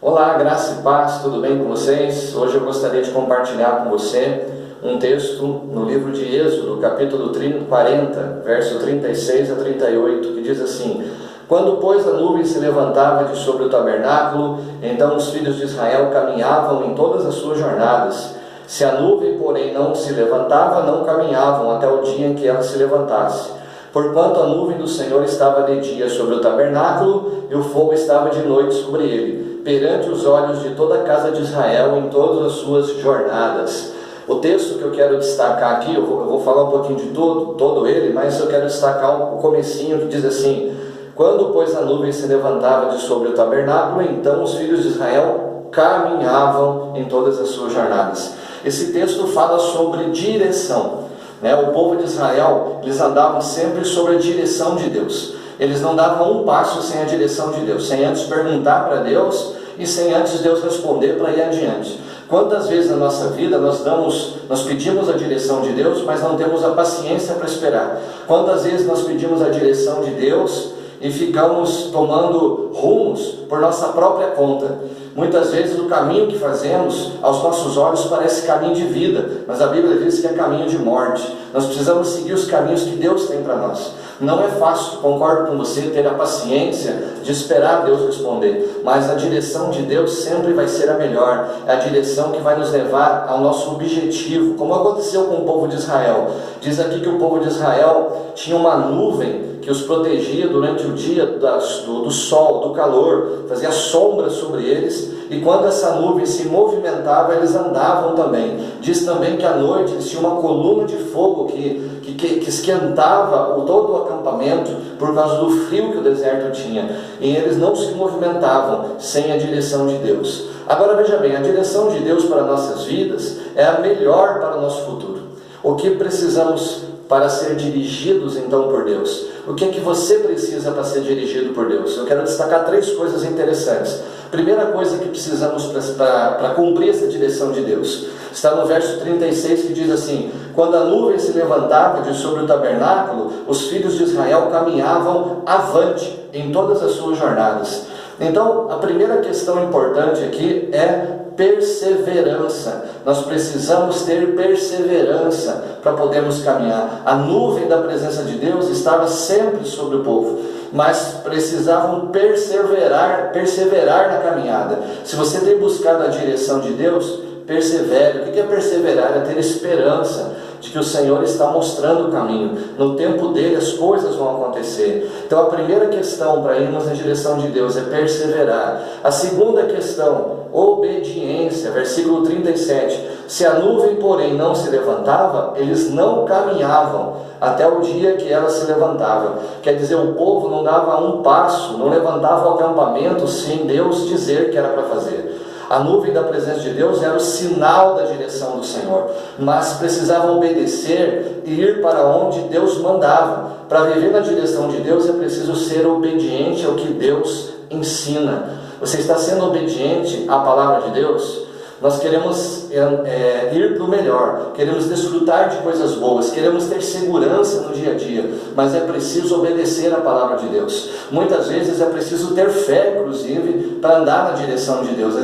Olá, graça e paz, tudo bem com vocês? Hoje eu gostaria de compartilhar com você um texto no livro de Êxodo, capítulo 40, verso 36 a 38, que diz assim: Quando, pois, a nuvem se levantava de sobre o tabernáculo, então os filhos de Israel caminhavam em todas as suas jornadas. Se a nuvem, porém, não se levantava, não caminhavam até o dia em que ela se levantasse. Porquanto a nuvem do Senhor estava de dia sobre o tabernáculo, e o fogo estava de noite sobre ele, perante os olhos de toda a casa de Israel em todas as suas jornadas. O texto que eu quero destacar aqui, eu vou falar um pouquinho de todo ele, mas eu quero destacar o comecinho que diz assim: Quando, pois, a nuvem se levantava de sobre o tabernáculo, então os filhos de Israel caminhavam em todas as suas jornadas. Esse texto fala sobre direção. O povo de Israel, eles andavam sempre sobre a direção de Deus. Eles não davam um passo sem a direção de Deus, sem antes perguntar para Deus e sem antes Deus responder para ir adiante. Quantas vezes na nossa vida nós pedimos a direção de Deus, mas não temos a paciência para esperar? Quantas vezes nós pedimos a direção de Deus e ficamos tomando rumos por nossa própria conta? Muitas vezes o caminho que fazemos, aos nossos olhos, parece caminho de vida, mas a Bíblia diz que é caminho de morte. Nós precisamos seguir os caminhos que Deus tem para nós. Não é fácil, concordo com você, ter a paciência de esperar Deus responder, mas a direção de Deus sempre vai ser a melhor. É a direção que vai nos levar ao nosso objetivo, como aconteceu com o povo de Israel. Diz aqui que o povo de Israel tinha uma nuvem que os protegia durante o dia do sol, do calor, fazia sombra sobre eles, e quando essa nuvem se movimentava, eles andavam também. Diz também que à noite eles tinham uma coluna de fogo que esquentava todo o acampamento por causa do frio que o deserto tinha, e eles não se movimentavam sem a direção de Deus. Agora veja bem, a direção de Deus para nossas vidas é a melhor para o nosso futuro. O que precisamos para ser dirigidos então por Deus? O que é que você precisa para ser dirigido por Deus? Eu quero destacar 3 coisas interessantes. Primeira coisa que precisamos para cumprir essa direção de Deus está no verso 36, que diz assim: Quando a nuvem se levantava de sobre o tabernáculo, os filhos de Israel caminhavam avante em todas as suas jornadas. Então, a primeira questão importante aqui é perseverança. Nós precisamos ter perseverança para podermos caminhar. A nuvem da presença de Deus estava sempre sobre o povo, mas precisavam perseverar na caminhada. Se você tem buscado a direção de Deus, persevere. O que é perseverar? É ter esperança de que o Senhor está mostrando o caminho. No tempo dele as coisas vão acontecer. Então a primeira questão para irmos na direção de Deus é perseverar. A segunda questão, obediência. Versículo 37. Se a nuvem, porém, não se levantava, eles não caminhavam até o dia que ela se levantava. Quer dizer, o povo não dava um passo, não levantava o acampamento sem Deus dizer que era para fazer. A nuvem da presença de Deus era o sinal da direção do Senhor, mas precisavam obedecer e ir para onde Deus mandava. Para viver na direção de Deus é preciso ser obediente ao que Deus ensina. Você está sendo obediente à palavra de Deus? Nós queremos ir para o melhor, queremos desfrutar de coisas boas, queremos ter segurança no dia a dia, mas é preciso obedecer à palavra de Deus. Muitas vezes é preciso ter fé, inclusive, para andar na direção de Deus.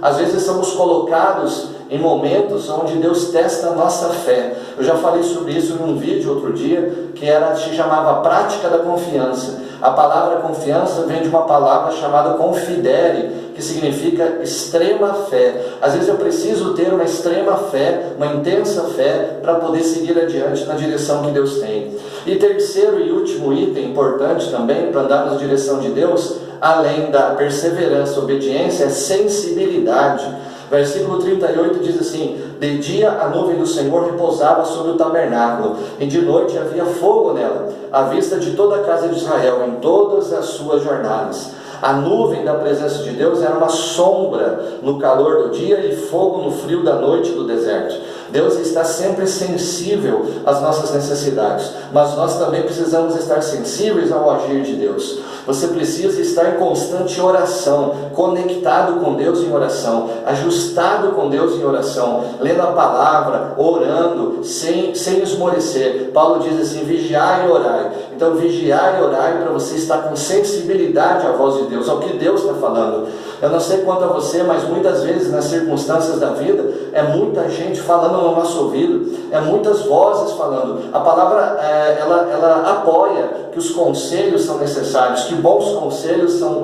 Às vezes somos colocados em momentos onde Deus testa a nossa fé. Eu já falei sobre isso em um vídeo outro dia, que se chamava Prática da Confiança. A palavra confiança vem de uma palavra chamada confidere, que significa extrema fé. Às vezes eu preciso ter uma extrema fé, uma intensa fé, para poder seguir adiante na direção que Deus tem. E terceiro e último item importante também para andar na direção de Deus, além da perseverança e obediência, é sensibilidade. Versículo 38 diz assim: De dia a nuvem do Senhor repousava sobre o tabernáculo, e de noite havia fogo nela, à vista de toda a casa de Israel, em todas as suas jornadas. A nuvem da presença de Deus era uma sombra no calor do dia e fogo no frio da noite do deserto. Deus está sempre sensível às nossas necessidades, mas nós também precisamos estar sensíveis ao agir de Deus. Você precisa estar em constante oração, conectado com Deus em oração, ajustado com Deus em oração, lendo a palavra, orando, sem esmorecer. Paulo diz assim: vigiai e orai. Então vigiai e orai para você estar com sensibilidade à voz de Deus, ao que Deus está falando. Eu não sei quanto a você, mas muitas vezes nas circunstâncias da vida, é muita gente falando no nosso ouvido, é muitas vozes falando. A palavra, ela apoia que os conselhos são necessários, que bons conselhos são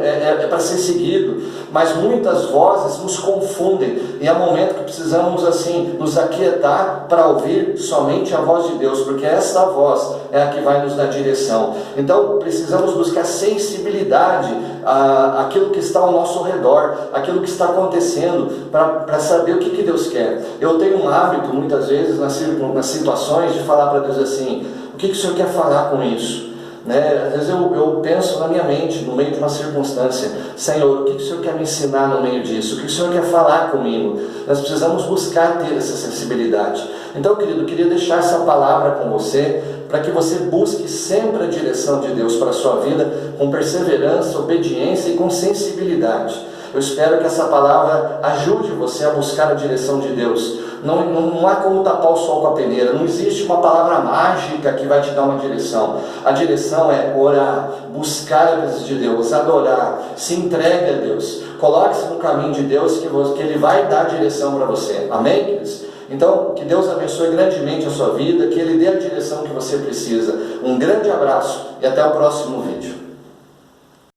para ser seguido, mas muitas vozes nos confundem, e há momento que precisamos assim nos aquietar para ouvir somente a voz de Deus, porque essa voz é a que vai nos dar direção. Então precisamos buscar sensibilidade àquilo que está ao nosso redor, aquilo que está acontecendo, para saber o que Deus quer. Eu tenho um hábito muitas vezes nas situações de falar para Deus assim: o que o Senhor quer falar com isso? Às vezes eu penso na minha mente, no meio de uma circunstância: Senhor, o que o Senhor quer me ensinar no meio disso? O que o Senhor quer falar comigo? Nós precisamos buscar ter essa sensibilidade. Então, querido, eu queria deixar essa palavra com você, para que você busque sempre a direção de Deus para a sua vida, com perseverança, obediência e com sensibilidade. Eu espero que essa palavra ajude você a buscar a direção de Deus. Não há como tapar o sol com a peneira. Não existe uma palavra mágica que vai te dar uma direção. A direção é orar, buscar a presença de Deus, adorar, se entregue a Deus, coloque-se no caminho de Deus, que Ele vai dar direção para você. Amém, queridos? Então, que Deus abençoe grandemente a sua vida, que Ele dê a direção que você precisa. Um grande abraço e até o próximo vídeo.